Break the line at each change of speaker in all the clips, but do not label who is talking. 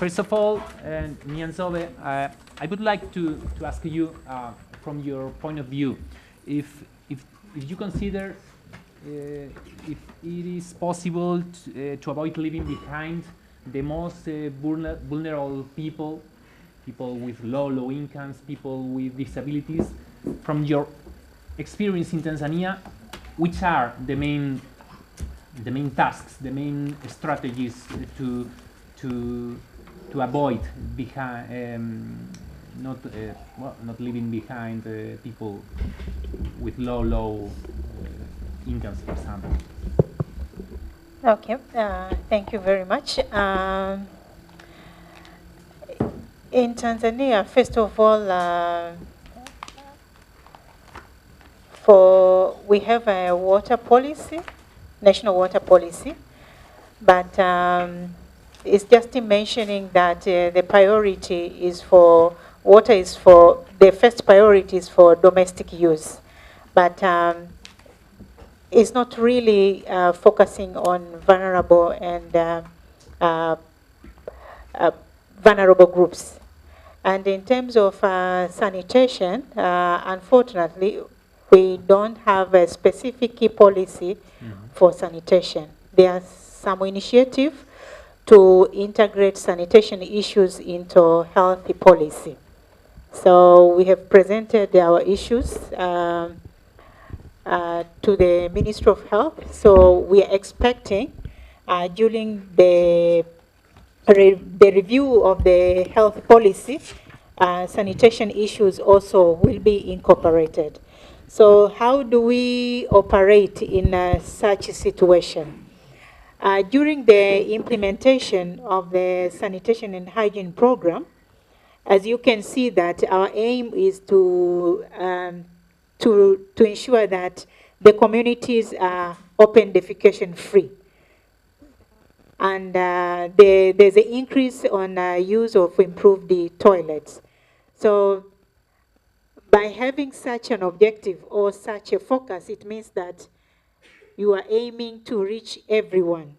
First of all, Nyanzobe, I would like to ask you, from your point of view, if, if, if you consider if it is possible to avoid leaving behind the most vulnerable people, people with low incomes, people with disabilities, from your experience in Tanzania, which are the main tasks, the main strategies to to avoid behind not not leaving behind people with low incomes, for example.
Okay, thank you very much. In Tanzania, first of all, we have a water policy, national water policy, but it's just mentioning that the priority is for water is for the first priority is for domestic use, but it's not really focusing on vulnerable and uh, vulnerable groups. And in terms of sanitation, unfortunately, we don't have a specific key policy for sanitation. There are some initiative to integrate sanitation issues into healthy policy. So we have presented our issues to the Ministry of Health. So we are expecting during the review of the health policy, sanitation issues also will be incorporated. So how do we operate in such a situation? During the implementation of the sanitation and hygiene program, as you can see that our aim is to ensure that the communities are open defecation free. And there's an increase on use of improved the toilets. So by having such an objective or such a focus, it means that you are aiming to reach everyone.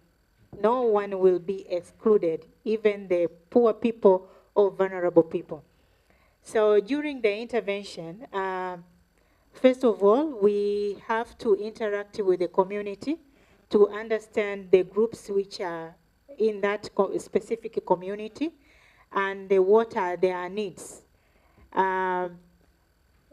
No one will be excluded, even the poor people or vulnerable people. So during the intervention, first of all, we have to interact with the community to understand the groups which are in that specific community and what are their needs.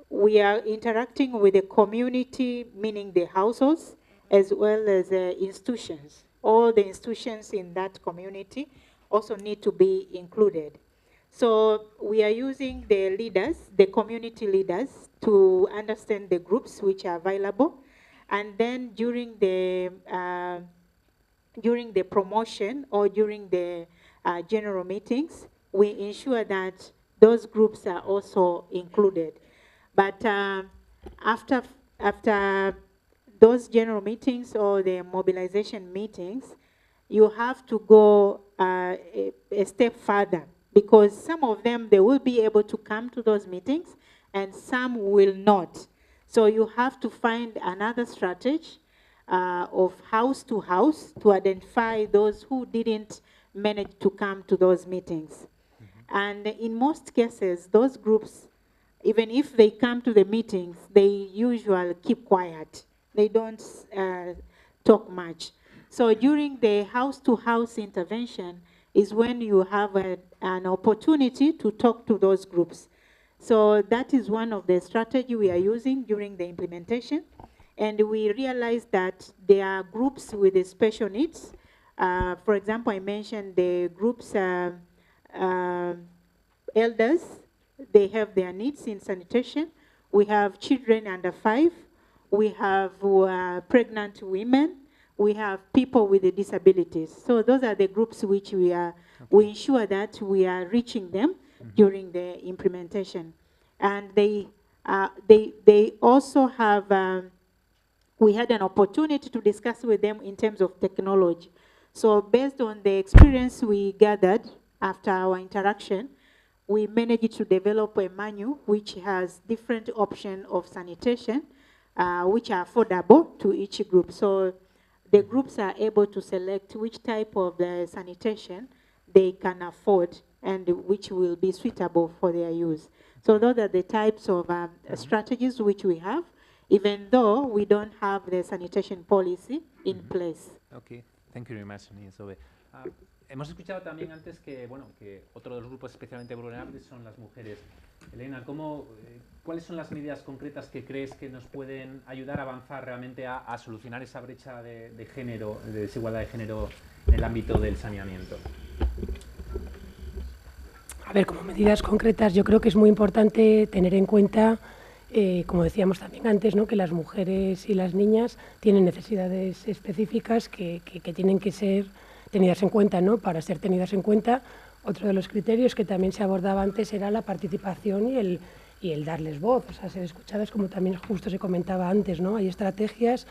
We are interacting with the community, meaning the households, as well as institutions. All the institutions in that community also need to be included. So we are using the leaders, the community leaders, to understand the groups which are available. And then during the promotion or during the general meetings, we ensure that those groups are also included. But after those general meetings or the mobilization meetings, you have to go a step further, because some of them, they will be able to come to those meetings and some will not. So you have to find another strategy of house to house to identify those who didn't manage to come to those meetings. And in most cases, those groups, even if they come to the meetings, they usually keep quiet. They don't talk much. So during the house-to-house intervention is when you have an opportunity to talk to those groups. So that is one of the strategy we are using during the implementation. And we realize that there are groups with the special needs. For example, I mentioned the groups elders, they have their needs in sanitation. We have children under 5. We have pregnant women. We have people with disabilities. So those are the groups which we ensure that we are reaching them during the implementation. And they also have, we had an opportunity to discuss with them in terms of technology. So based on the experience we gathered after our interaction, we managed to develop a menu which has different options of sanitation, which are affordable to each group. So the groups are able to select which type of sanitation they can afford and which will be suitable for their use. So those are the types of strategies which we have, even though we don't have the sanitation policy in place.
Okay, thank you very much, Niensobe. Hemos escuchado también antes que, bueno, que otro de los grupos especialmente vulnerables son las mujeres. Elena, ¿cuáles son las medidas concretas que crees que nos pueden ayudar a avanzar realmente a solucionar esa brecha de género, de desigualdad de género en el ámbito del saneamiento?
A ver, como medidas concretas, yo creo que es muy importante tener en cuenta, como decíamos también antes, ¿no?, que las mujeres y las niñas tienen necesidades específicas que tienen que ser tenidas en cuenta, ¿no? Para ser tenidas en cuenta, otro de los criterios que también se abordaba antes era la participación y el darles voz, o sea, ser escuchadas, como también justo se comentaba antes, ¿no? Hay estrategias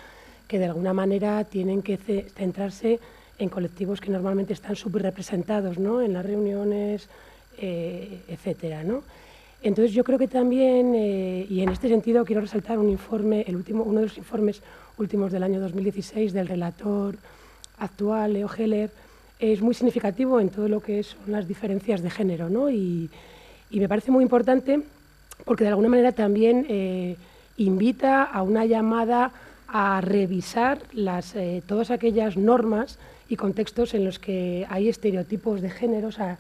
que de alguna manera tienen que centrarse en colectivos que normalmente están subrepresentados, ¿no?, en las reuniones, etcétera, ¿no? Entonces yo creo que también, y en este sentido quiero resaltar un informe, uno de los informes últimos del año 2016 del relator actual, Leo Heller, es muy significativo en todo lo que son las diferencias de género, ¿no? Y me parece muy importante porque de alguna manera también invita a una llamada a revisar todas aquellas normas y contextos en los que hay estereotipos de género. O sea,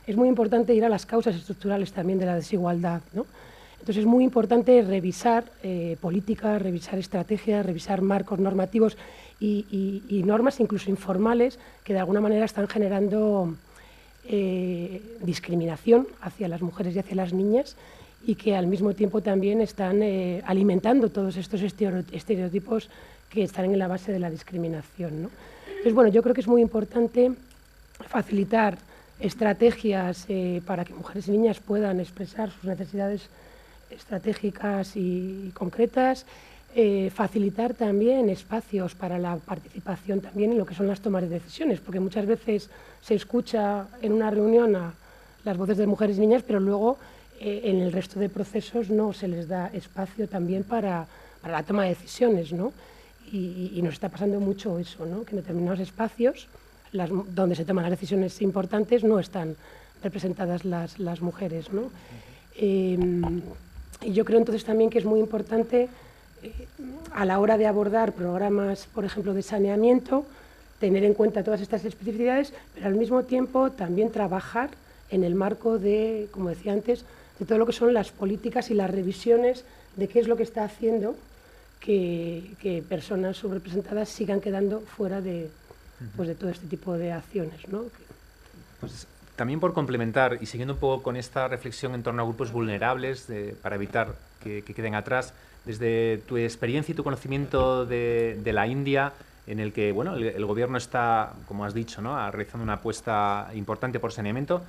es muy importante ir a las causas estructurales también de la desigualdad, ¿no? Entonces es muy importante revisar políticas, revisar estrategias, revisar marcos normativos y normas incluso informales que de alguna manera están generando discriminación hacia las mujeres y hacia las niñas y que al mismo tiempo también están alimentando todos estos estereotipos que están en la base de la discriminación, ¿no? Entonces, bueno, yo creo que es muy importante facilitar estrategias para que mujeres y niñas puedan expresar sus necesidades estratégicas y concretas, facilitar también espacios para la participación también en lo que son las tomas de decisiones, porque muchas veces se escucha en una reunión a las voces de mujeres y niñas, pero luego en el resto de procesos no se les da espacio también para la toma de decisiones, ¿no? Y nos está pasando mucho eso, ¿no?, que en determinados espacios donde se toman las decisiones importantes no están representadas las mujeres, ¿no? Y yo creo entonces también que es muy importante a la hora de abordar programas, por ejemplo, de saneamiento, tener en cuenta todas estas especificidades, pero al mismo tiempo también trabajar en el marco de, como decía antes, de todo lo que son las políticas y las revisiones de qué es lo que está haciendo que personas subrepresentadas sigan quedando fuera de todo este tipo de acciones, ¿no?
Pues también por complementar y siguiendo un poco con esta reflexión en torno a grupos vulnerables para evitar que queden atrás, desde tu experiencia y tu conocimiento de la India, en el que bueno, el gobierno está, como has dicho, ¿no?, realizando una apuesta importante por saneamiento,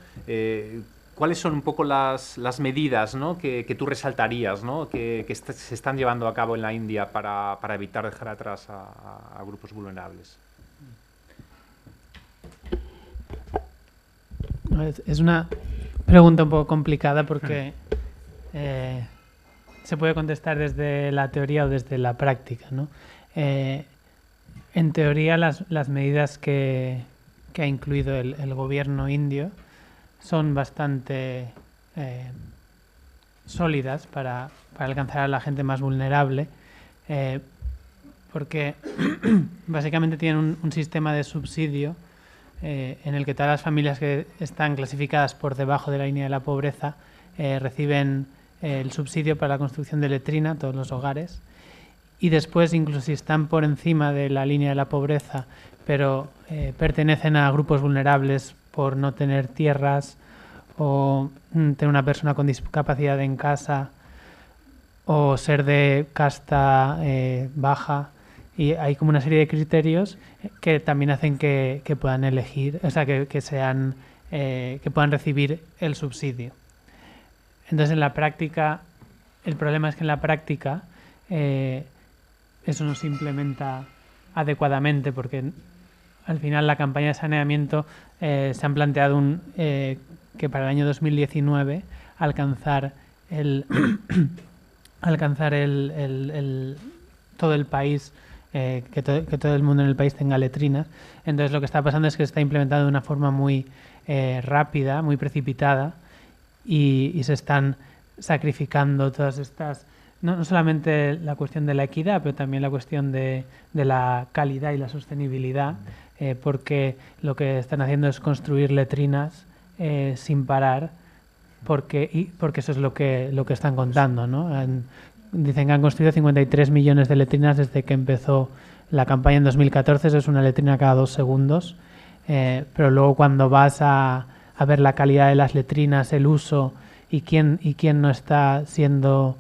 ¿cuáles son un poco las medidas, ¿no?, que tú resaltarías, ¿no?, que se están llevando a cabo en la India para evitar dejar atrás a grupos vulnerables?
Es una pregunta un poco complicada porque se puede contestar desde la teoría o desde la práctica, ¿no? En teoría, las medidas que ha incluido el gobierno indio son bastante sólidas para alcanzar a la gente más vulnerable, porque básicamente tienen un sistema de subsidio en el que todas las familias que están clasificadas por debajo de la línea de la pobreza reciben el subsidio para la construcción de letrina, todos los hogares, y después, incluso si están por encima de la línea de la pobreza, pero pertenecen a grupos vulnerables por no tener tierras o tener una persona con discapacidad en casa o ser de casta baja, y hay como una serie de criterios que también hacen que puedan elegir, o sea, que puedan recibir el subsidio. Entonces, en la práctica, el problema es que en la práctica eso no se implementa adecuadamente, porque al final la campaña de saneamiento se han planteado que para el año 2019 alcanzar todo el país que todo el mundo en el país tenga letrinas. Entonces lo que está pasando es que se está implementando de una forma muy rápida, muy precipitada, y se están sacrificando todas estas, no solamente la cuestión de la equidad, pero también la cuestión de la calidad y la sostenibilidad, porque lo que están haciendo es construir letrinas sin parar, porque eso es lo que están contando, ¿no? Dicen que han construido 53 millones de letrinas desde que empezó la campaña en 2014, eso es una letrina cada 2 segundos, pero luego cuando vas a ver la calidad de las letrinas, el uso y quién no está siendo,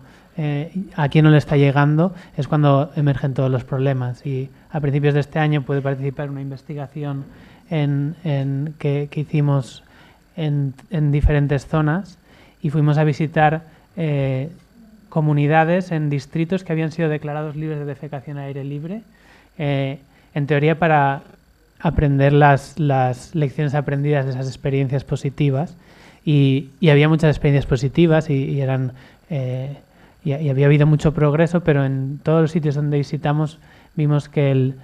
a quién no le está llegando, es cuando emergen todos los problemas. Y a principios de este año pude participar en una investigación que hicimos en diferentes zonas, y fuimos a visitar comunidades en distritos que habían sido declarados libres de defecación al aire libre, en teoría para aprender las lecciones aprendidas de esas experiencias positivas, y había muchas experiencias positivas y había habido mucho progreso, pero en todos los sitios donde visitamos vimos que el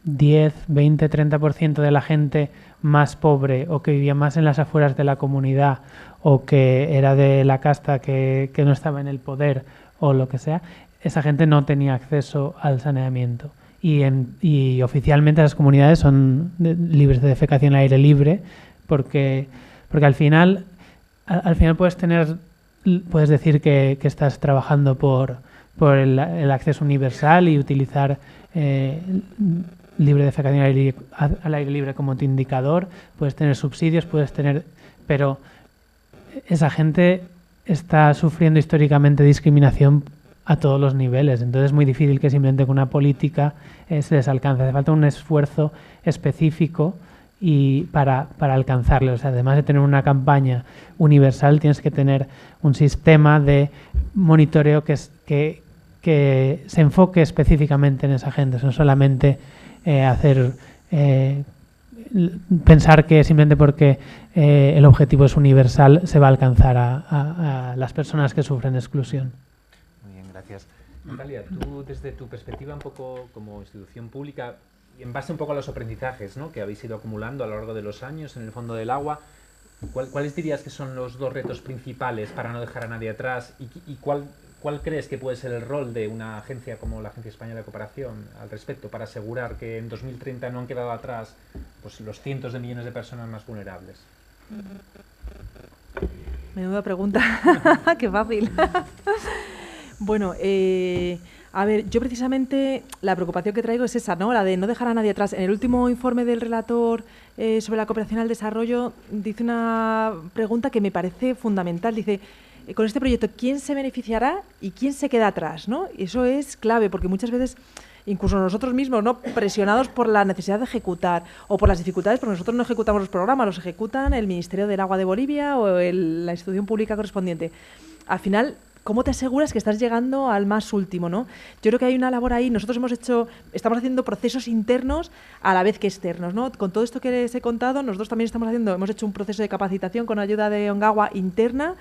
10, 20, 30% de la gente más pobre, o que vivía más en las afueras de la comunidad, o que era de la casta que no estaba en el poder, o lo que sea, esa gente no tenía acceso al saneamiento. Y oficialmente las comunidades son libres de defecación al aire libre, porque al final puedes decir que estás trabajando por el acceso universal y utilizar libre defecación al aire libre como tu indicador, puedes tener subsidios, pero esa gente está sufriendo históricamente discriminación a todos los niveles, entonces es muy difícil que simplemente con una política se les alcance. Hace falta un esfuerzo específico y para alcanzarlo. O sea, además de tener una campaña universal, tienes que tener un sistema de monitoreo que se enfoque específicamente en esa gente, no solamente pensar que simplemente porque el objetivo es universal se va a alcanzar a las personas que sufren exclusión.
Muy bien, gracias. Natalia, tú desde tu perspectiva un poco como institución pública, y en base un poco a los aprendizajes, ¿no?, que habéis ido acumulando a lo largo de los años en el Fondo del Agua, ¿cuáles dirías que son los 2 retos principales para no dejar a nadie atrás? ¿Y cuál crees que puede ser el rol de una agencia como la Agencia Española de Cooperación al respecto, para asegurar que en 2030 no han quedado atrás pues los cientos de millones de personas más vulnerables?
Menuda pregunta, qué fácil. Bueno, a ver, yo precisamente la preocupación que traigo es esa, ¿no?, la de no dejar a nadie atrás. En el último informe del relator sobre la cooperación al desarrollo dice una pregunta que me parece fundamental. Dice, con este proyecto, ¿quién se beneficiará y quién se queda atrás?, ¿no? Y eso es clave, porque muchas veces, incluso nosotros mismos, ¿no?, presionados por la necesidad de ejecutar o por las dificultades, porque nosotros no ejecutamos los programas, los ejecutan el Ministerio del Agua de Bolivia o la institución pública correspondiente. Al final, ¿cómo te aseguras que estás llegando al más último, ¿no? Yo creo que hay una labor ahí. Nosotros estamos haciendo procesos internos a la vez que externos, ¿no? Con todo esto que les he contado, nosotros también hemos hecho un proceso de capacitación con ayuda de Ongawa interna.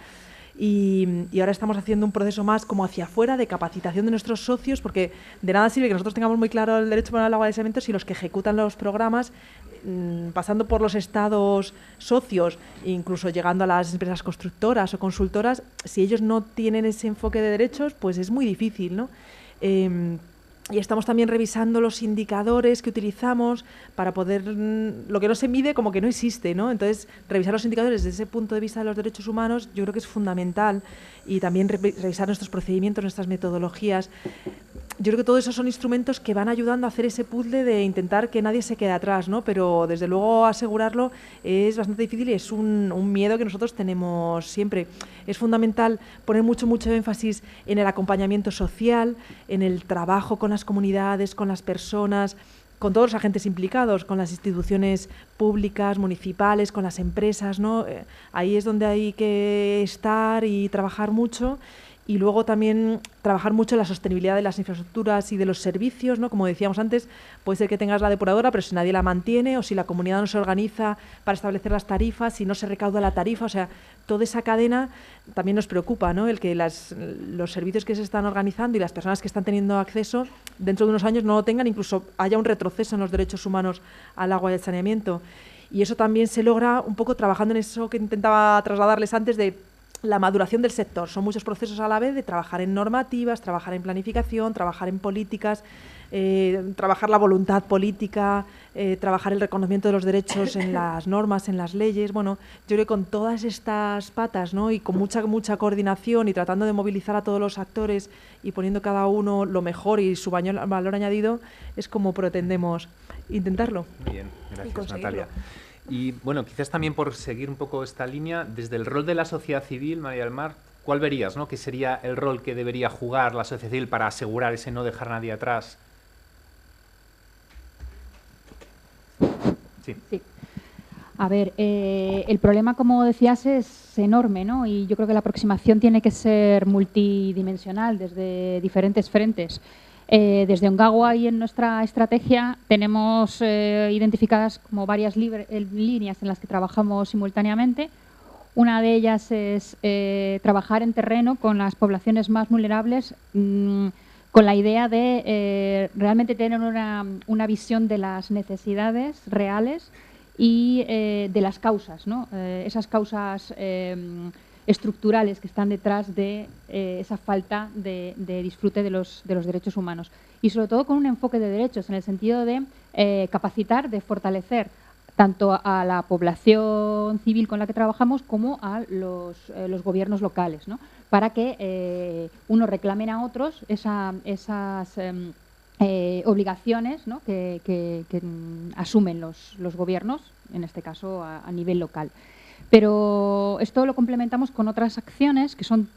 Y ahora estamos haciendo un proceso más como hacia afuera de capacitación de nuestros socios, porque de nada sirve que nosotros tengamos muy claro el derecho penal al agua de saneamiento si los que ejecutan los programas, pasando por los estados socios, incluso llegando a las empresas constructoras o consultoras, si ellos no tienen ese enfoque de derechos, pues es muy difícil, ¿no? Y estamos también revisando los indicadores que utilizamos para poder... Lo que no se mide como que no existe, ¿no? Entonces, revisar los indicadores desde ese punto de vista de los derechos humanos yo creo que es fundamental. Y también revisar nuestros procedimientos, nuestras metodologías. Yo creo que todos esos son instrumentos que van ayudando a hacer ese puzzle de intentar que nadie se quede atrás, ¿no? Pero, desde luego, asegurarlo es bastante difícil y es un miedo que nosotros tenemos siempre. Es fundamental poner mucho énfasis en el acompañamiento social, en el trabajo con las comunidades, con las personas, con todos los agentes implicados, con las instituciones públicas, municipales, con las empresas, ¿no? Ahí es donde hay que estar y trabajar mucho. Y luego también trabajar mucho en la sostenibilidad de las infraestructuras y de los servicios, ¿no? Como decíamos antes, puede ser que tengas la depuradora, pero si nadie la mantiene o si la comunidad no se organiza para establecer las tarifas, si no se recauda la tarifa, o sea, toda esa cadena también nos preocupa, ¿no? El que los servicios que se están organizando y las personas que están teniendo acceso dentro de unos años no lo tengan, incluso haya un retroceso en los derechos humanos al agua y al saneamiento. Y eso también se logra un poco trabajando en eso que intentaba trasladarles antes de la maduración del sector. Son muchos procesos a la vez de trabajar en normativas, trabajar en planificación, trabajar en políticas, trabajar la voluntad política, trabajar el reconocimiento de los derechos en las normas, en las leyes. Bueno, yo creo que con todas estas patas, ¿no? Y con mucha coordinación y tratando de movilizar a todos los actores y poniendo cada uno lo mejor y su valor añadido, es como pretendemos intentarlo.
Muy bien, gracias Natalia. Y bueno, quizás también por seguir un poco esta línea, desde el rol de la sociedad civil, María del Mar, ¿cuál verías, ¿no? ¿Qué sería el rol que debería jugar la sociedad civil para asegurar ese no dejar a nadie atrás? Sí.
Sí. A ver, el problema, como decías, es enorme, ¿no? Y yo creo que la aproximación tiene que ser multidimensional, desde diferentes frentes. Desde Ongawa y en nuestra estrategia tenemos identificadas como varias líneas en las que trabajamos simultáneamente. Una de ellas es trabajar en terreno con las poblaciones más vulnerables, con la idea de realmente tener una visión de las necesidades reales y de las causas, ¿no? Esas causas estructurales que están detrás de esa falta de disfrute de los derechos humanos. Y sobre todo con un enfoque de derechos, en el sentido de capacitar, de fortalecer tanto a la población civil con la que trabajamos como a los gobiernos locales, ¿no? Para que unos reclamen a otros esas obligaciones, ¿no? que asumen los gobiernos, en este caso a nivel local. Pero esto lo complementamos con otras acciones que son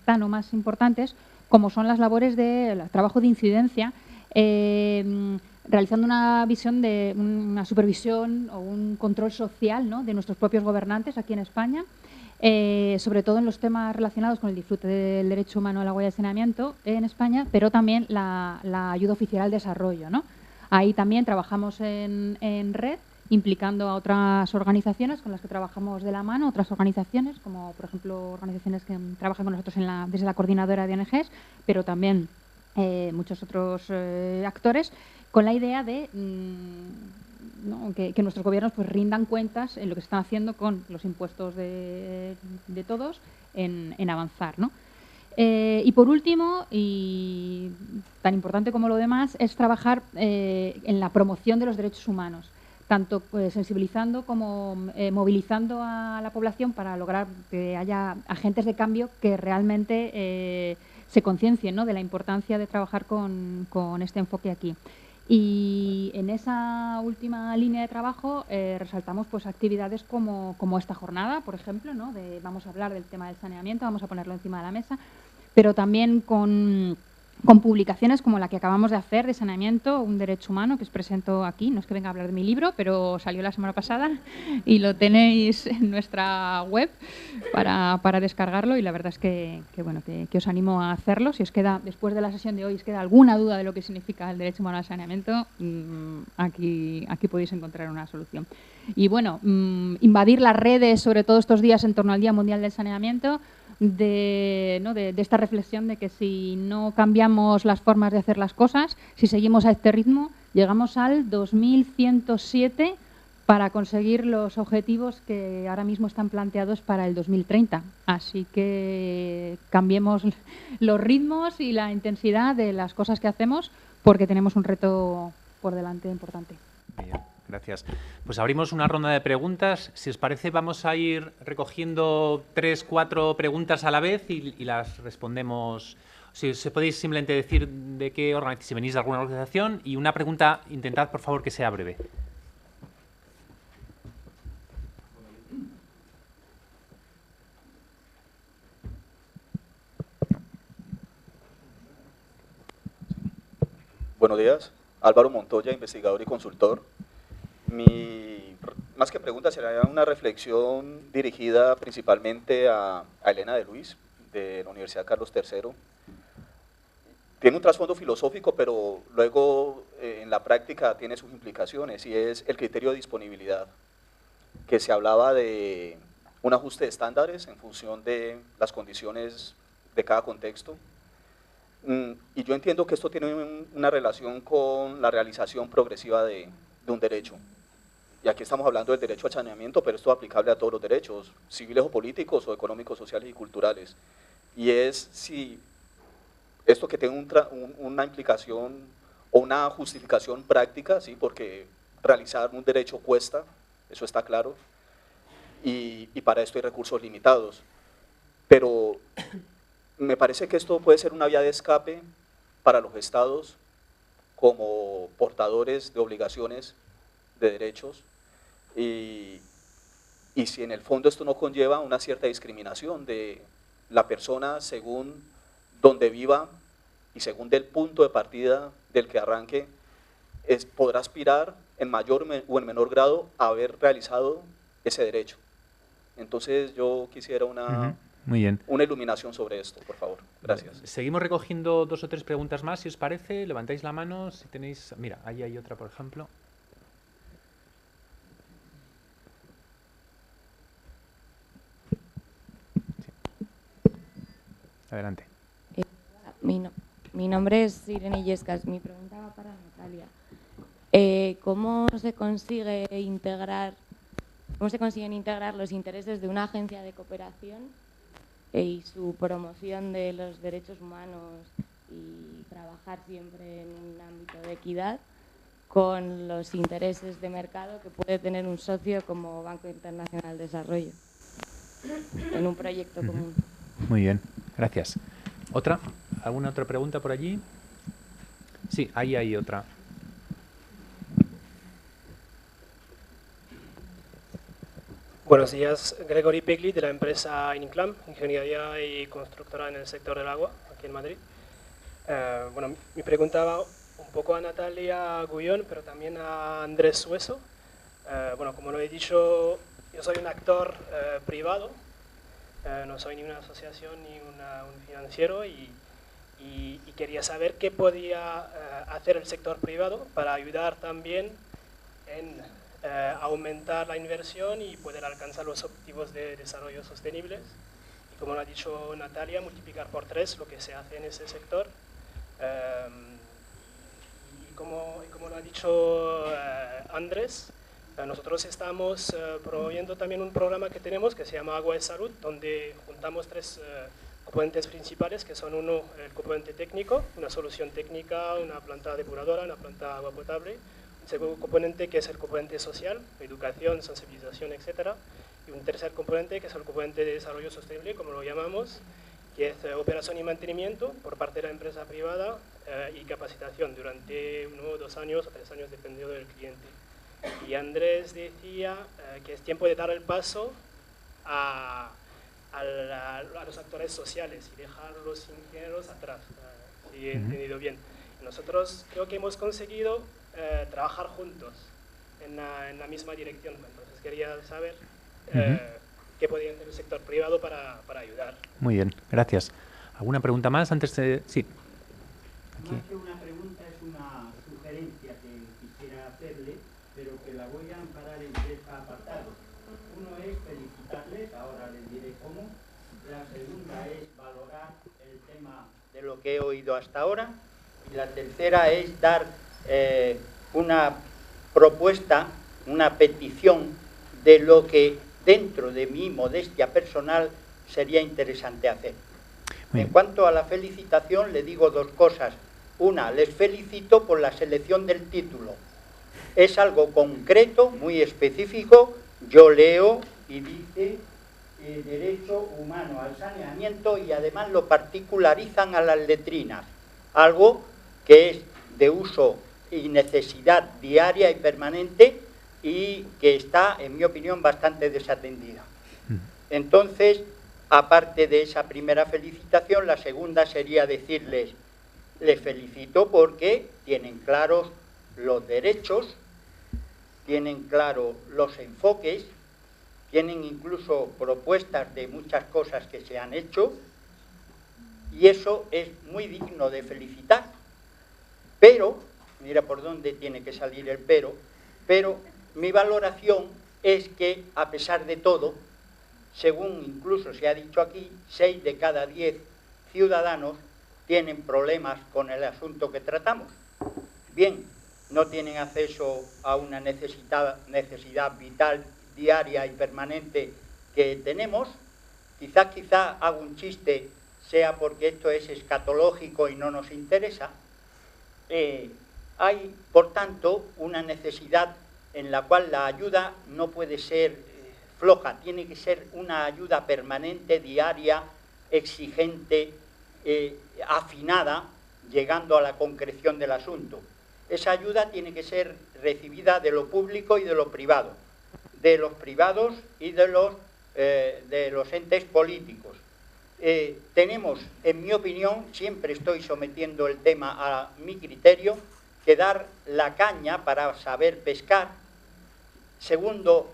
tan o más importantes, como son las labores de trabajo de incidencia, realizando una visión de una supervisión o un control social, ¿no? de nuestros propios gobernantes aquí en España, sobre todo en los temas relacionados con el disfrute del derecho humano al agua y al saneamiento en España, pero también la ayuda oficial al desarrollo, ¿no? Ahí también trabajamos en red, implicando a otras organizaciones con las que trabajamos de la mano, otras organizaciones, como por ejemplo organizaciones que trabajan con nosotros desde la coordinadora de ONGs, pero también muchos otros actores, con la idea de ¿no? que nuestros gobiernos pues rindan cuentas en lo que están haciendo con los impuestos de todos en avanzar, ¿no? Y por último, y tan importante como lo demás, es trabajar en la promoción de los derechos humanos, tanto sensibilizando como movilizando a la población para lograr que haya agentes de cambio que realmente se conciencien, ¿no? de la importancia de trabajar con este enfoque aquí. Y en esa última línea de trabajo resaltamos pues actividades como esta jornada, por ejemplo, ¿no? Vamos a hablar del tema del saneamiento, vamos a ponerlo encima de la mesa, pero también con publicaciones como la que acabamos de hacer de saneamiento, un derecho humano, que os presento aquí. No es que venga a hablar de mi libro, pero salió la semana pasada y lo tenéis en nuestra web para descargarlo, y la verdad es que os animo a hacerlo. Si os queda, después de la sesión de hoy, os queda alguna duda de lo que significa el derecho humano al saneamiento, aquí podéis encontrar una solución. Y bueno, invadir las redes, sobre todo estos días en torno al Día Mundial del Saneamiento, de esta reflexión de que si no cambiamos las formas de hacer las cosas, si seguimos a este ritmo, llegamos al 2107 para conseguir los objetivos que ahora mismo están planteados para el 2030. Así que cambiemos los ritmos y la intensidad de las cosas que hacemos, porque tenemos un reto por delante importante.
Bien. Gracias. Pues abrimos una ronda de preguntas. Si os parece, vamos a ir recogiendo 3, 4 preguntas a la vez y las respondemos. Si podéis simplemente decir de qué organización, si venís de alguna organización, y una pregunta, intentad por favor que sea breve.
Buenos días. Álvaro Montoya, investigador y consultor. Más que pregunta, será una reflexión dirigida principalmente a Elena de Luis, de la Universidad Carlos III. Tiene un trasfondo filosófico, pero luego en la práctica tiene sus implicaciones, y es el criterio de disponibilidad, que se hablaba de un ajuste de estándares en función de las condiciones de cada contexto. Y yo entiendo que esto tiene una relación con la realización progresiva de un derecho. Y aquí estamos hablando del derecho al saneamiento, pero esto es aplicable a todos los derechos, civiles o políticos, o económicos, sociales y culturales. Y es si esto que tiene una implicación o una justificación práctica, ¿sí? Porque realizar un derecho cuesta, eso está claro, y para esto hay recursos limitados. Pero me parece que esto puede ser una vía de escape para los estados como portadores de obligaciones de derechos, y si en el fondo esto no conlleva una cierta discriminación de la persona según donde viva y según del punto de partida del que arranque, podrá aspirar en mayor o en menor grado a haber realizado ese derecho. Entonces yo quisiera
Muy bien.
una iluminación sobre esto, por favor. Gracias.
Seguimos recogiendo 2 o 3 preguntas más, si os parece. Levantáis la mano si tenéis... Mira, ahí hay otra, por ejemplo. Sí. Adelante.
Mi nombre es Irene Illescas. Mi pregunta va para Natalia. ¿Cómo se consiguen integrar los intereses de una agencia de cooperación y su promoción de los derechos humanos y trabajar siempre en un ámbito de equidad con los intereses de mercado que puede tener un socio como Banco Internacional de Desarrollo en un proyecto común?
Muy bien, gracias. ¿Otra? ¿Alguna otra pregunta por allí? Sí, ahí hay otra.
Buenos días, Gregory Pegli de la empresa Ininclam, ingeniería y constructora en el sector del agua, aquí en Madrid. Bueno, mi pregunta va un poco a Natalia Gullón, pero también a Andrés Sueso. Bueno, como lo he dicho, yo soy un actor privado, no soy ni una asociación ni un financiero, y quería saber qué podía hacer el sector privado para ayudar también en aumentar la inversión y poder alcanzar los objetivos de desarrollo sostenibles. Y como lo ha dicho Natalia, multiplicar por 3 lo que se hace en ese sector. Y como lo ha dicho Andrés, nosotros estamos promoviendo también un programa que tenemos que se llama Agua de Salud, donde juntamos 3 componentes principales, que son uno, el componente técnico, una solución técnica, una planta depuradora, una planta de agua potable; un segundo componente, que es el componente social, educación, sensibilización, etc. Y un tercer componente, que es el componente de desarrollo sostenible, como lo llamamos, que es operación y mantenimiento por parte de la empresa privada y capacitación durante 1 o 2 años o 3 años, dependiendo del cliente. Y Andrés decía que es tiempo de dar el paso a los actores sociales y dejar a los ingenieros atrás, si he entendido bien. Nosotros creo que hemos conseguido trabajar juntos en la misma dirección. Entonces quería saber qué podría hacer el sector privado para ayudar.
Muy bien, gracias. ¿Alguna pregunta más antes de...? Sí. Aquí.
Más que una pregunta, es una sugerencia que quisiera hacerle, pero que la voy a amparar en 3 apartados. Uno es felicitarles, ahora les diré cómo. La segunda es valorar el tema de lo que he oído hasta ahora. Y la tercera es dar una propuesta, una petición de lo que dentro de mi modestia personal sería interesante hacer. En cuanto a la felicitación, le digo 2 cosas. Una, les felicito por la selección del título. Es algo concreto, muy específico. Yo leo y dice derecho humano al saneamiento, y además lo particularizan a las letrinas, algo que es de uso y necesidad diaria y permanente y que está, en mi opinión, bastante desatendida. Entonces, aparte de esa primera felicitación, la segunda sería decirles, les felicito porque tienen claros los derechos, tienen claros los enfoques, tienen incluso propuestas de muchas cosas que se han hecho, y eso es muy digno de felicitar. Pero, mira por dónde tiene que salir el pero mi valoración es que, a pesar de todo, según incluso se ha dicho aquí, 6 de cada 10 ciudadanos tienen problemas con el asunto que tratamos. Bien, no tienen acceso a una necesidad vital, diaria y permanente que tenemos. Quizá hago un chiste, sea porque esto es escatológico y no nos interesa. Hay, por tanto, una necesidad en la cual la ayuda no puede ser floja, tiene que ser una ayuda permanente, diaria, exigente, afinada, llegando a la concreción del asunto. Esa ayuda tiene que ser recibida de lo público y de lo privado, de los privados y de los entes políticos. Tenemos, en mi opinión, siempre estoy sometiendo el tema a mi criterio, que dar la caña para saber pescar. Segundo,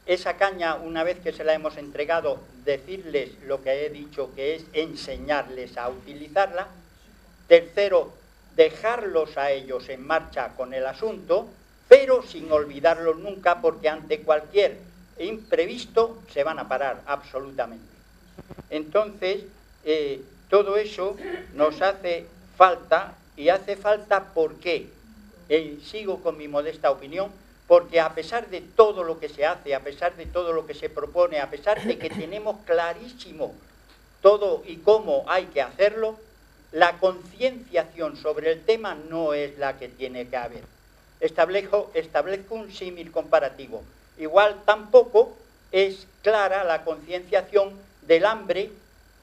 esa caña, una vez que se la hemos entregado, decirles lo que he dicho, que es enseñarles a utilizarla. Tercero, dejarlos a ellos en marcha con el asunto, pero sin olvidarlos nunca, porque ante cualquier imprevisto se van a parar absolutamente. Entonces, todo eso nos hace falta, y hace falta ¿por qué? Sigo con mi modesta opinión, porque a pesar de todo lo que se hace, a pesar de todo lo que se propone, a pesar de que tenemos clarísimo todo y cómo hay que hacerlo, la concienciación sobre el tema no es la que tiene que haber. Establezco un símil comparativo. Igual tampoco es clara la concienciación del hambre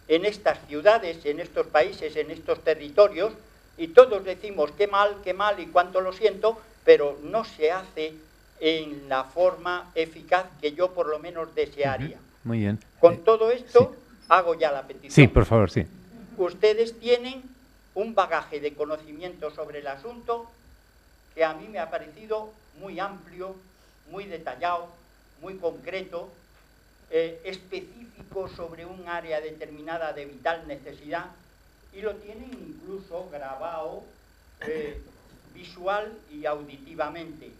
en estas ciudades, en estos países, en estos territorios, y todos decimos qué mal y cuánto lo siento, pero no se hace en la forma eficaz que yo por lo menos desearía.
Muy bien.
Con todo esto,
sí.
Hago ya la petición.
Sí, por favor, sí.
Ustedes tienen un bagaje de conocimiento sobre el asunto que a mí me ha parecido muy amplio, muy detallado, muy concreto, específico sobre un área determinada de vital necesidad, y lo tienen incluso grabado visual y auditivamente.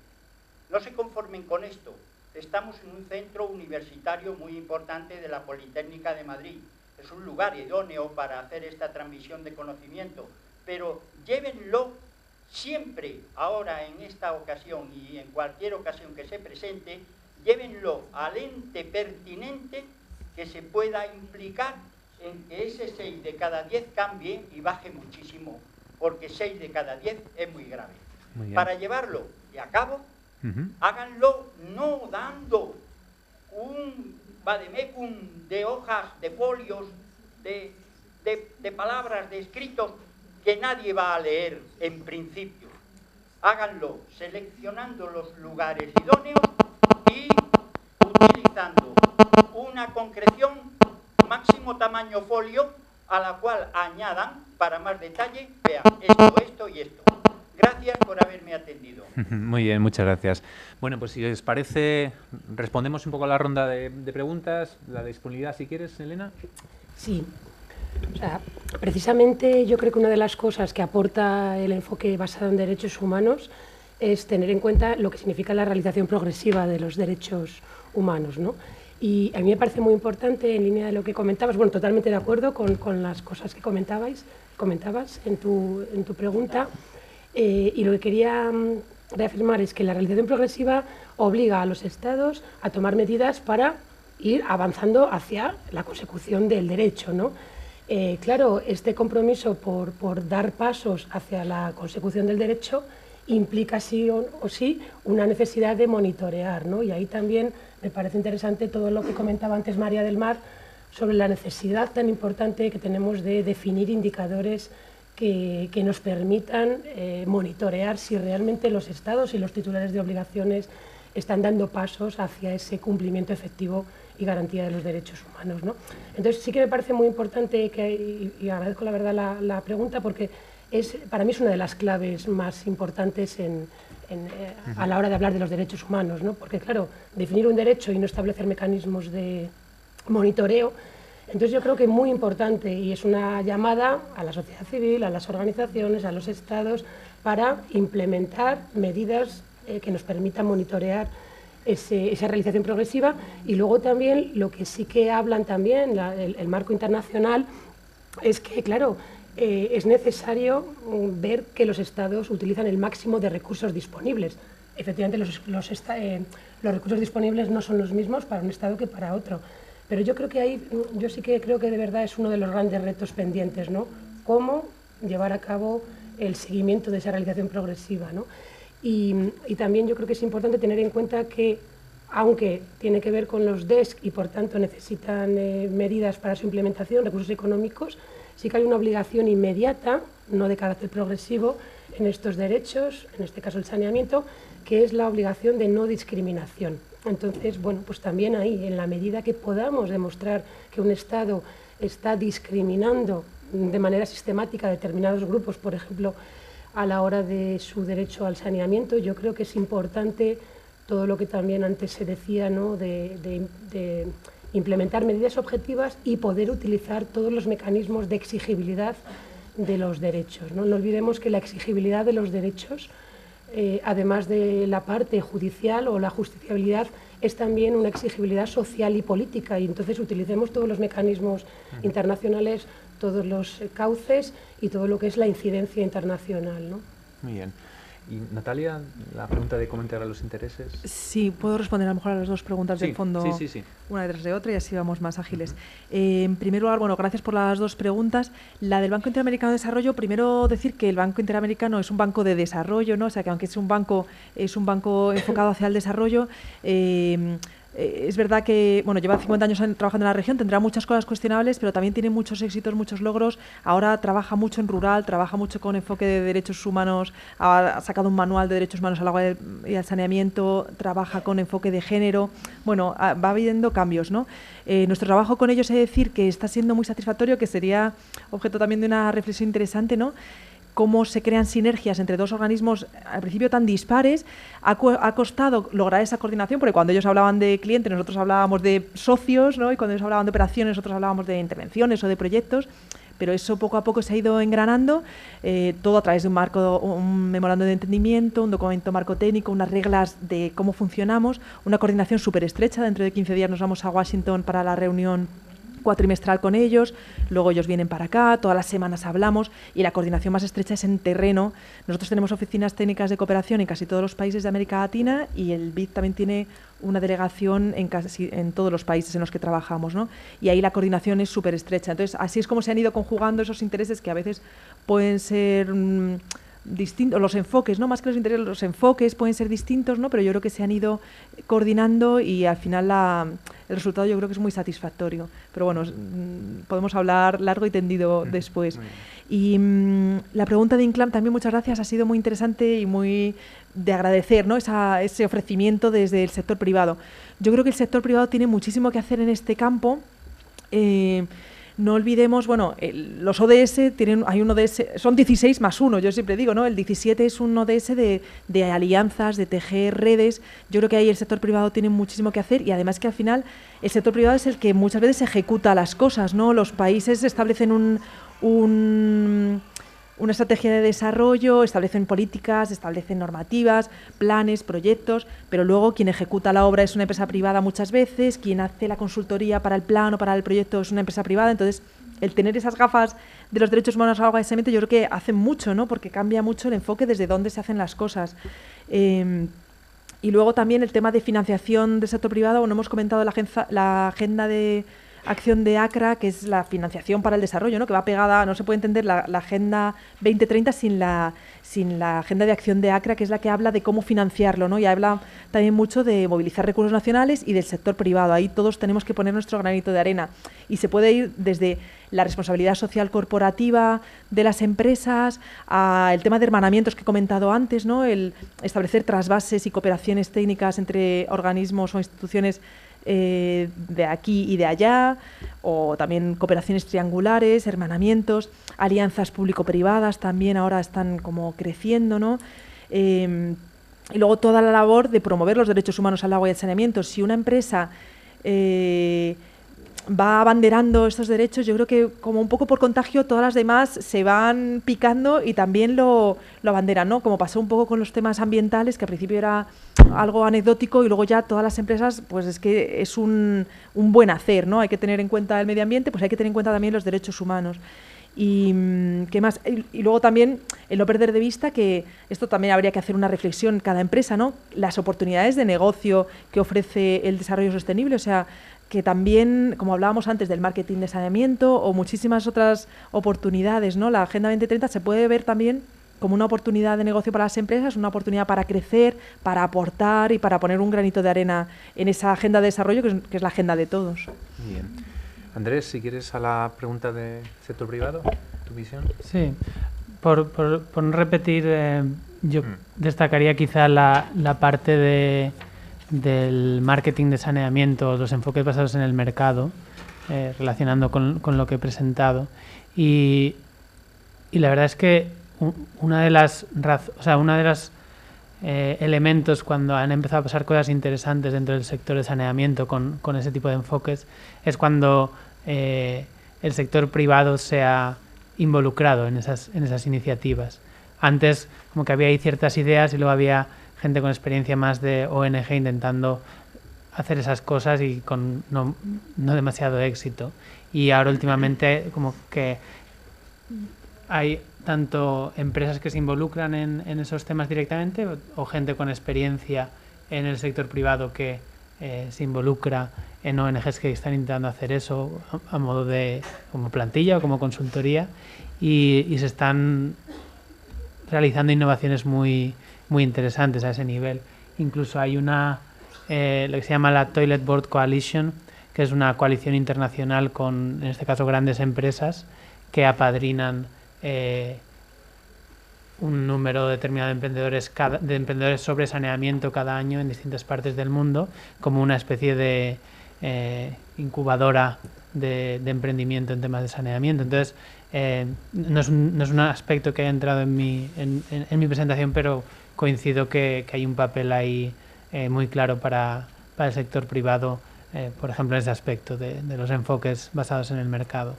No se conformen con esto. Estamos en un centro universitario muy importante de la Politécnica de Madrid. Es un lugar idóneo para hacer esta transmisión de conocimiento, pero llévenlo siempre, ahora en esta ocasión y en cualquier ocasión que se presente, llévenlo al ente pertinente que se pueda implicar en que ese 6 de cada 10 cambie y baje muchísimo, porque 6 de cada 10 es muy grave.
Muy
Para llevarlo a cabo, háganlo no dando un vademecum de hojas, de folios, de palabras, de escritos que nadie va a leer en principio. Háganlo seleccionando los lugares idóneos y utilizando una concreción máximo tamaño folio, a la cual añadan para más detalle, vean, esto y esto. Gracias por haberme atendido.
Muy bien, muchas gracias. Bueno, pues si os parece, respondemos un poco a la ronda de preguntas, la disponibilidad, si quieres, Elena.
Sí. O sea, precisamente yo creo que una de las cosas que aporta el enfoque basado en derechos humanos es tener en cuenta lo que significa la realización progresiva de los derechos humanos, ¿no? Y a mí me parece muy importante, en línea de lo que comentabas, bueno, totalmente de acuerdo con las cosas que comentabas en tu pregunta, y lo que quería reafirmar es que la realización progresiva obliga a los Estados a tomar medidas para ir avanzando hacia la consecución del derecho, ¿no? Claro, este compromiso por dar pasos hacia la consecución del derecho implica sí o sí una necesidad de monitorear, ¿no? Y ahí también me parece interesante todo lo que comentaba antes María del Mar sobre la necesidad tan importante que tenemos de definir indicadores que nos permitan monitorear si realmente los Estados y los titulares de obligaciones están dando pasos hacia ese cumplimiento efectivo y garantía de los derechos humanos, ¿no? Entonces sí que me parece muy importante y agradezco la verdad la pregunta, porque para mí es una de las claves más importantes a la hora de hablar de los derechos humanos, ¿no? Porque claro, definir un derecho y no establecer mecanismos de monitoreo Entonces yo creo que es muy importante y es una llamada a la sociedad civil, a las organizaciones, a los estados, para implementar medidas que nos permitan monitorear esa realización progresiva. Y luego también lo que sí que hablan también el marco internacional es que, claro, es necesario ver que los estados utilizan el máximo de recursos disponibles. Efectivamente, los recursos disponibles no son los mismos para un estado que para otro. Pero yo creo que yo sí que creo que de verdad es uno de los grandes retos pendientes, ¿no? Cómo llevar a cabo el seguimiento de esa realización progresiva, ¿no? Y también yo creo que es importante tener en cuenta que, aunque tiene que ver con los DESC y por tanto necesitan medidas para su implementación, recursos económicos, sí que hay una obligación inmediata, no de carácter progresivo, en estos derechos, en este caso el saneamiento, que es la obligación de no discriminación. Entonces, bueno, pues también ahí, en la medida que podamos demostrar que un Estado está discriminando de manera sistemática a determinados grupos, por ejemplo, a la hora de su derecho al saneamiento, yo creo que es importante todo lo que también antes se decía, ¿no?, de implementar medidas objetivas y poder utilizar todos los mecanismos de exigibilidad de los derechos, ¿no? No olvidemos que la exigibilidad de los derechos, además de la parte judicial o la justiciabilidad, es también una exigibilidad social y política, y entonces utilicemos todos los mecanismos internacionales, todos los cauces y todo lo que es la incidencia internacional, ¿no?
Muy bien. Y Natalia, la pregunta de cómo integrar los intereses.
Sí, puedo responder a lo mejor a las dos preguntas de fondo,
sí.
Una detrás de otra, y así vamos más ágiles. En primer lugar, bueno, gracias por las dos preguntas. La del Banco Interamericano de Desarrollo, primero decir que el Banco Interamericano es un banco de desarrollo, ¿no? O sea, que aunque es un banco enfocado hacia el desarrollo, es verdad que, bueno, lleva 50 años trabajando en la región, tendrá muchas cosas cuestionables, pero también tiene muchos éxitos, muchos logros. Ahora trabaja mucho en rural, trabaja mucho con enfoque de derechos humanos, ha sacado un manual de derechos humanos al agua y al saneamiento, trabaja con enfoque de género. Bueno, va habiendo cambios, ¿no? Nuestro trabajo con ellos, es decir, que está siendo muy satisfactorio, que sería objeto también de una reflexión interesante, ¿no? Cómo se crean sinergias entre dos organismos al principio tan dispares. Ha costado lograr esa coordinación, porque cuando ellos hablaban de clientes, nosotros hablábamos de socios, ¿no? Y cuando ellos hablaban de operaciones, nosotros hablábamos de intervenciones o de proyectos, pero eso poco a poco se ha ido engranando, todo a través de un memorando de entendimiento, un documento marco técnico, unas reglas de cómo funcionamos, una coordinación súper estrecha. Dentro de 15 días nos vamos a Washington para la reunión cuatrimestral con ellos, luego ellos vienen para acá, todas las semanas hablamos, y la coordinación más estrecha es en terreno. Nosotros tenemos oficinas técnicas de cooperación en casi todos los países de América Latina, y el BID también tiene una delegación en todos los países en los que trabajamos, ¿no? Y ahí la coordinación es súper estrecha. Entonces, así es como se han ido conjugando esos intereses que a veces pueden ser distintos, los enfoques, ¿no? Más que los intereses, los enfoques pueden ser distintos, ¿no? Pero yo creo que se han ido coordinando y al final el resultado yo creo que es muy satisfactorio. Pero bueno, podemos hablar largo y tendido después. Y la pregunta de Inclam también, muchas gracias, ha sido muy interesante y muy de agradecer, ¿no? Ese ofrecimiento desde el sector privado. Yo creo que el sector privado tiene muchísimo que hacer en este campo. No olvidemos, bueno, los ODS hay un ODS, son 16 más 1, yo siempre digo, ¿no? El 17 es un ODS de alianzas, de tejer redes. Yo creo que ahí el sector privado tiene muchísimo que hacer, y además que al final el sector privado es el que muchas veces ejecuta las cosas, ¿no? Los países establecen una estrategia de desarrollo, establecen políticas, establecen normativas, planes, proyectos, pero luego quien ejecuta la obra es una empresa privada muchas veces, quien hace la consultoría para el plan o para el proyecto es una empresa privada. Entonces, el tener esas gafas de los derechos humanos al agua y saneamiento yo creo que hace mucho, ¿no? Porque cambia mucho el enfoque desde dónde se hacen las cosas. Y luego también el tema de financiación del sector privado. Bueno, hemos comentado la agenda de acción de ACRA, que es la financiación para el desarrollo, ¿no? Que va pegada, no se puede entender la Agenda 2030 sin la agenda de acción de ACRA, que es la que habla de cómo financiarlo, ¿no? Y habla también mucho de movilizar recursos nacionales y del sector privado. Ahí todos tenemos que poner nuestro granito de arena, y se puede ir desde la responsabilidad social corporativa de las empresas al tema de hermanamientos que he comentado antes, ¿no? El establecer trasvases y cooperaciones técnicas entre organismos o instituciones de aquí y de allá, o también cooperaciones triangulares, hermanamientos, alianzas público-privadas también ahora están como creciendo, ¿no? Y luego toda la labor de promover los derechos humanos al agua y al saneamiento. Si una empresa va abanderando estos derechos, yo creo que como un poco por contagio todas las demás se van picando y también lo abanderan, ¿no? Como pasó un poco con los temas ambientales, que al principio era algo anecdótico y luego ya todas las empresas, pues es que es un buen hacer, ¿no? Hay que tener en cuenta el medio ambiente, pues hay que tener en cuenta también los derechos humanos. Y ¿qué más? Y luego también el no perder de vista que esto también habría que hacer una reflexión en cada empresa, ¿no? Las oportunidades de negocio que ofrece el desarrollo sostenible, o sea, que también, como hablábamos antes del marketing de saneamiento o muchísimas otras oportunidades, ¿no? La Agenda 2030 se puede ver también como una oportunidad de negocio para las empresas, una oportunidad para crecer, para aportar y para poner un granito de arena en esa agenda de desarrollo que es la agenda de todos.
Bien. Andrés, si quieres a la pregunta del sector privado, tu visión.
Sí, por no repetir, yo destacaría quizá la parte del marketing de saneamiento, los enfoques basados en el mercado, relacionando con lo que he presentado. Y la verdad es que una de las elementos cuando han empezado a pasar cosas interesantes dentro del sector de saneamiento con ese tipo de enfoques es cuando el sector privado se ha involucrado en esas iniciativas. Antes como que había ahí ciertas ideas y luego había gente con experiencia más de ONG intentando hacer esas cosas y con no demasiado éxito. Y ahora últimamente como que hay tanto empresas que se involucran en esos temas directamente o gente con experiencia en el sector privado que se involucra en ONGs que están intentando hacer eso a modo de como plantilla o como consultoría y se están realizando innovaciones muy interesantes a ese nivel. Incluso hay lo que se llama la Toilet Board Coalition, que es una coalición internacional con, en este caso, grandes empresas que apadrinan un número determinado de emprendedores sobre saneamiento cada año en distintas partes del mundo, como una especie de incubadora de emprendimiento en temas de saneamiento. Entonces, no es un aspecto que haya entrado en mi presentación, pero coincido que hay un papel ahí muy claro para el sector privado, por ejemplo, en ese aspecto de los enfoques basados en el mercado.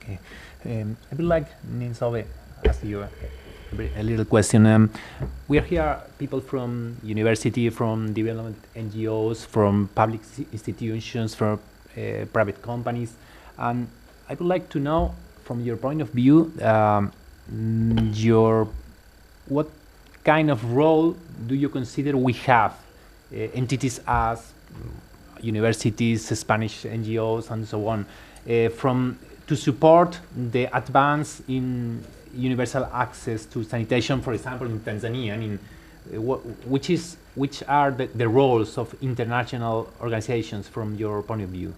Okay. I would like, Ninsobe, ask you a little question. We are here, people from university, from development NGOs, from public institutions, from private companies, and I would like to know, from your point of view, what kind of role do you consider we have, entities as universities, Spanish NGOs, and so on, to support the advance in universal access to sanitation, for example, in Tanzania? I mean, which are the roles of international organizations from your point of view?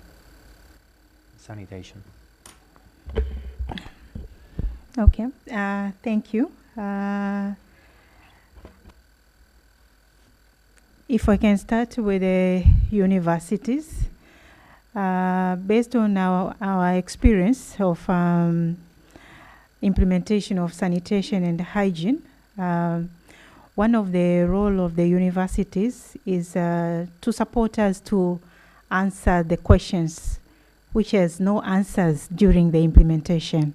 Sanitation.
Okay, thank you. If I can start with the universities, based on our experience of implementation of sanitation and hygiene, one of the role of the universities is to support us to answer the questions which has no answers during the implementation.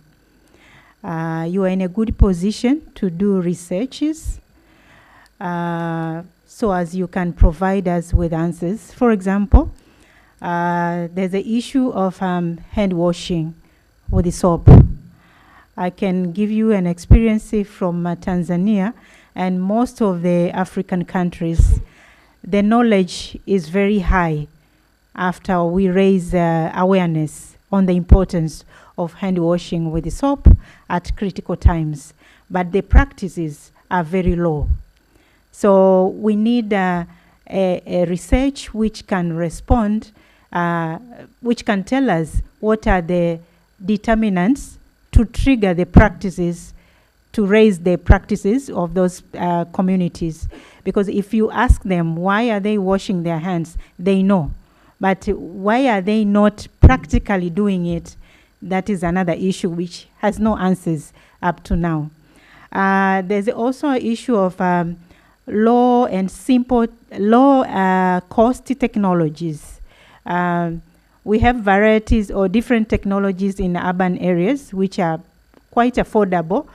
You are in a good position to do researches so as you can provide us with answers. For example, there's the issue of hand washing with the soap. I can give you an experience from Tanzania and most of the African countries. The knowledge is very high after we raise awareness on the importance of hand washing with the soap at critical times. But the practices are very low. So we need a research which can respond, which can tell us what are the determinants to trigger the practices, to raise the practices of those communities. Because if you ask them why are they washing their hands, they know. But why are they not practically doing it? That is another issue which has no answers up to now. There's also an issue of low cost technologies. we have varieties or different technologies in urban areas which are quite affordable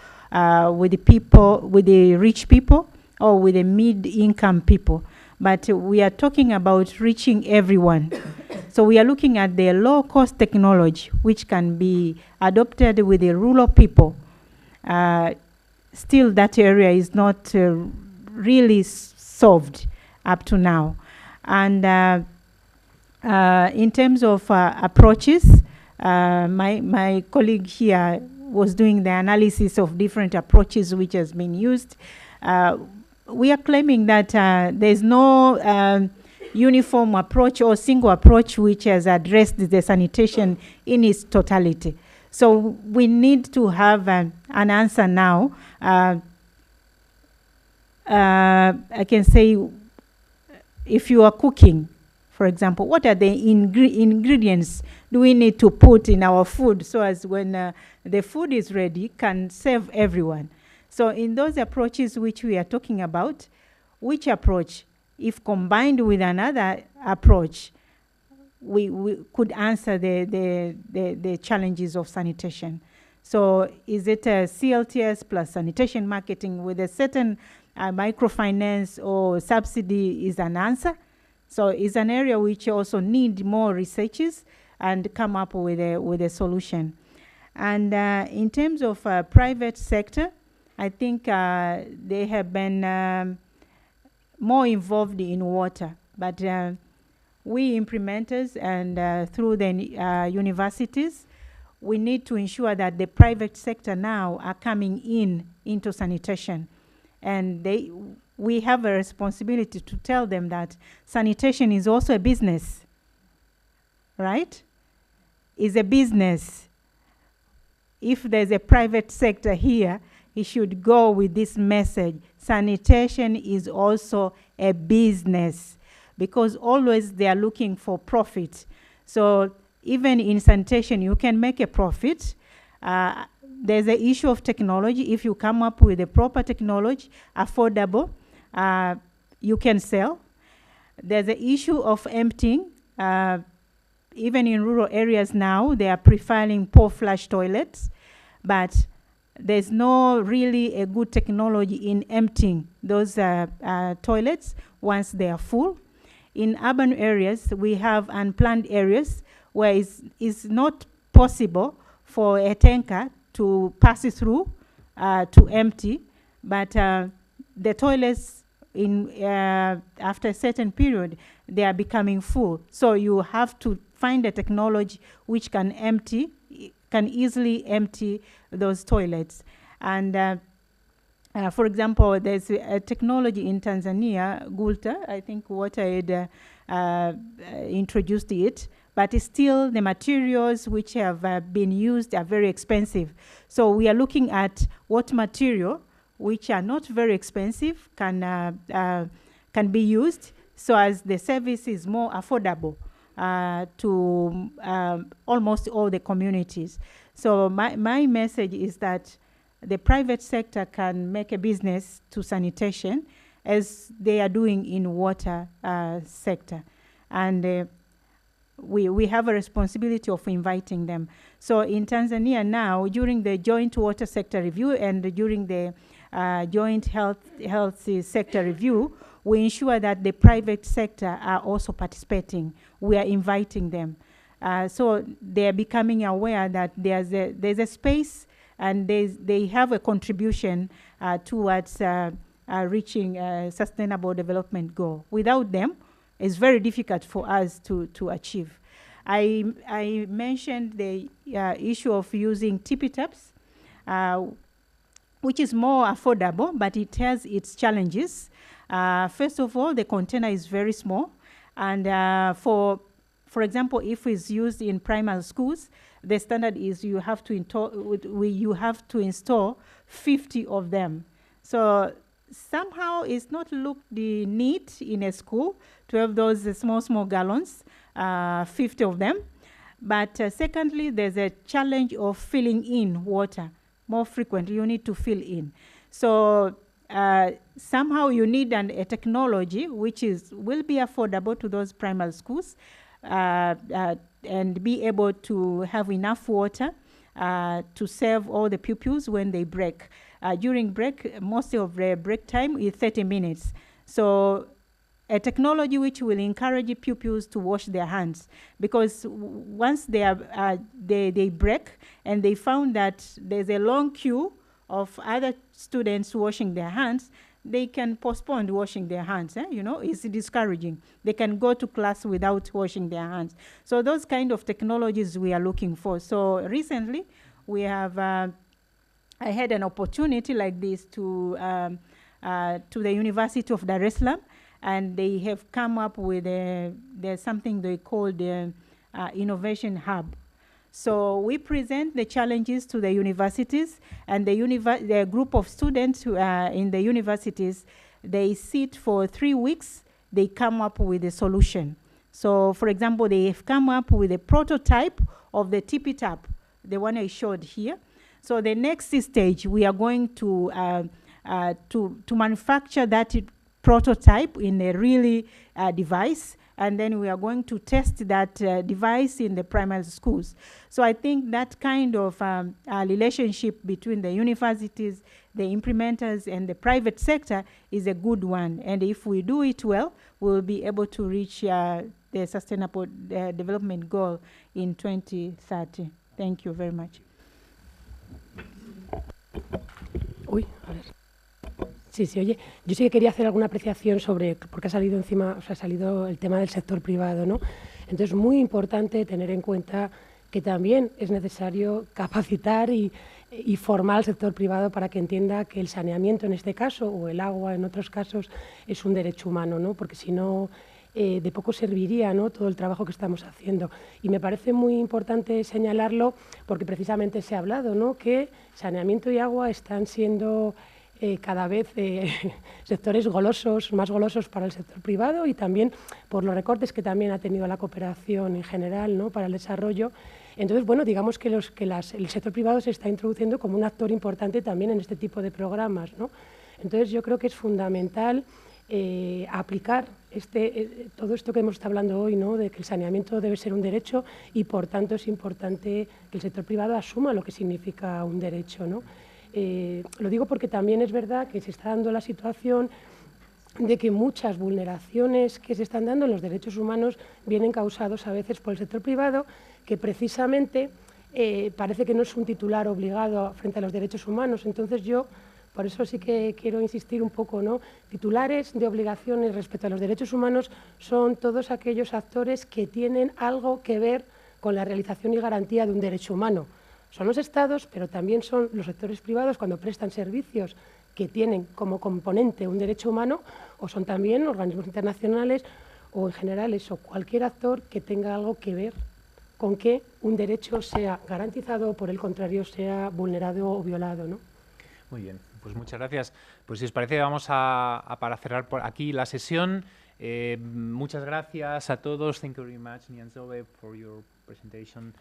with the people, with the rich people or with the mid-income people. But we are talking about reaching everyone. So we are looking at the low-cost technology which can be adopted with the rural people. Still, that area is not really solved up to now. And in terms of approaches, my colleague here was doing the analysis of different approaches which has been used. We are claiming that there's no uniform approach or single approach which has addressed the sanitation in its totality. So we need to have an answer now. I can say, if you are cooking, for example, what are the ingredients do we need to put in our food so as when the food is ready can serve everyone? So in those approaches which we are talking about, which approach, if combined with another approach, we could answer the challenges of sanitation. So is it a CLTS plus sanitation marketing with a certain microfinance or subsidy is an answer? So it's an area which also need more researches and come up with a solution. And in terms of private sector, I think they have been more involved in water, but we implementers and through the universities, we need to ensure that the private sector now are coming into sanitation. And we have a responsibility to tell them that sanitation is also a business, right? It's a business. If there's a private sector here, it should go with this message. Sanitation is also a business, because always they are looking for profit. So even in sanitation, you can make a profit. There's an issue of technology. If you come up with a proper technology, affordable, you can sell. There's an issue of emptying. Even in rural areas now, they are preferring poor flush toilets, but there's no really a good technology in emptying those toilets once they are full. In urban areas, we have unplanned areas where it's not possible for a tanker to pass it through to empty, but the toilets after a certain period, they are becoming full. So you have to find a technology which can easily empty those toilets. And for example, there's a technology in Tanzania, Gulta, I think WaterAid introduced it, but it's still the materials which have been used are very expensive. So we are looking at what material, which are not very expensive, can be used so as the service is more affordable to almost all the communities. So my message is that the private sector can make a business to sanitation as they are doing in water sector. And we have a responsibility of inviting them. So in Tanzania now, during the joint water sector review and during the joint health sector review, we ensure that the private sector are also participating. We are inviting them. So they are becoming aware that there's a space and they have a contribution towards reaching a sustainable development goal. Without them, it's very difficult for us to achieve. I mentioned the issue of using tippy taps, which is more affordable, but it has its challenges. First of all, the container is very small, and for example, if it's used in primary schools, the standard is you have to install 50 of them. So somehow it's not looked neat in a school to have those small gallons, 50 of them. But secondly, there's a challenge of filling in water more frequently. You need to fill in. So somehow you need a technology which will be affordable to those primary schools and be able to have enough water to serve all the pupils when they break. During break, most of the break time is 30 minutes. So a technology which will encourage pupils to wash their hands, because once they break and they found that there's a long queue of other students washing their hands, they can postpone washing their hands. It's discouraging. They can go to class without washing their hands. So those kind of technologies we are looking for. So recently, we have I had an opportunity like this to the University of Dar es Salaam, and they have come up with there's something they call the Innovation Hub. So we present the challenges to the universities, and the group of students who are in the universities, they sit for 3 weeks, they come up with a solution. So for example, they have come up with a prototype of the tippy-tap, the one I showed here. So the next stage, we are going to manufacture that prototype in a really device, and then we are going to test that device in the primary schools. So I think that kind of relationship between the universities, the implementers, and the private sector is a good one. And if we do it well, we'll be able to reach the Sustainable Development Goal in 2030. Thank you very much.
Uy, a ver. Sí, sí, oye, yo sí que quería hacer alguna apreciación sobre, porque ha salido encima, o sea, ha salido el tema del sector privado, ¿no? Entonces, muy importante tener en cuenta que también es necesario capacitar y formar al sector privado para que entienda que el saneamiento en este caso, o el agua en otros casos, es un derecho humano, ¿no? Porque si no, de poco serviría, ¿no?, todo el trabajo que estamos haciendo. Y me parece muy importante señalarlo porque precisamente se ha hablado, ¿no?, que saneamiento y agua están siendo cada vez sectores golosos, más golosos para el sector privado, y también por los recortes que también ha tenido la cooperación en general, ¿no?, para el desarrollo. Entonces, bueno, digamos que el sector privado se está introduciendo como un actor importante también en este tipo de programas, ¿no? Entonces, yo creo que es fundamental aplicar todo esto que hemos estado hablando hoy, ¿no?, de que el saneamiento debe ser un derecho, y por tanto es importante que el sector privado asuma lo que significa un derecho, ¿no? Lo digo porque también es verdad que se está dando la situación de que muchas vulneraciones que se están dando en los derechos humanos vienen causados a veces por el sector privado, que precisamente parece que no es un titular obligado frente a los derechos humanos. Entonces yo, por eso sí que quiero insistir un poco, ¿no? Titulares de obligaciones respecto a los derechos humanos son todos aquellos actores que tienen algo que ver con la realización y garantía de un derecho humano. Son los Estados, pero también son los sectores privados cuando prestan servicios que tienen como componente un derecho humano, o son también organismos internacionales o en general eso, cualquier actor que tenga algo que ver con que un derecho sea garantizado o por el contrario sea vulnerado o violado, ¿no?
Muy bien, pues muchas gracias. Pues si os parece vamos para cerrar por aquí la sesión. Muchas gracias a todos. Thank you very much, Nianzobe, for your presentation.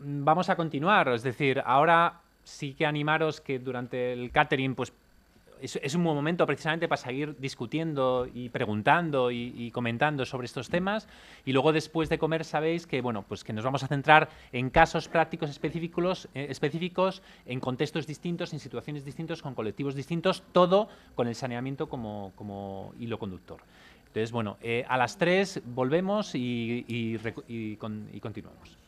Vamos a continuar, es decir, ahora sí que animaros que durante el catering pues es un buen momento precisamente para seguir discutiendo y preguntando y comentando sobre estos temas, y luego después de comer sabéis que, bueno, pues que nos vamos a centrar en casos prácticos específicos en contextos distintos, en situaciones distintas, con colectivos distintos, todo con el saneamiento como hilo conductor. Entonces, bueno, a las 3 volvemos y continuamos.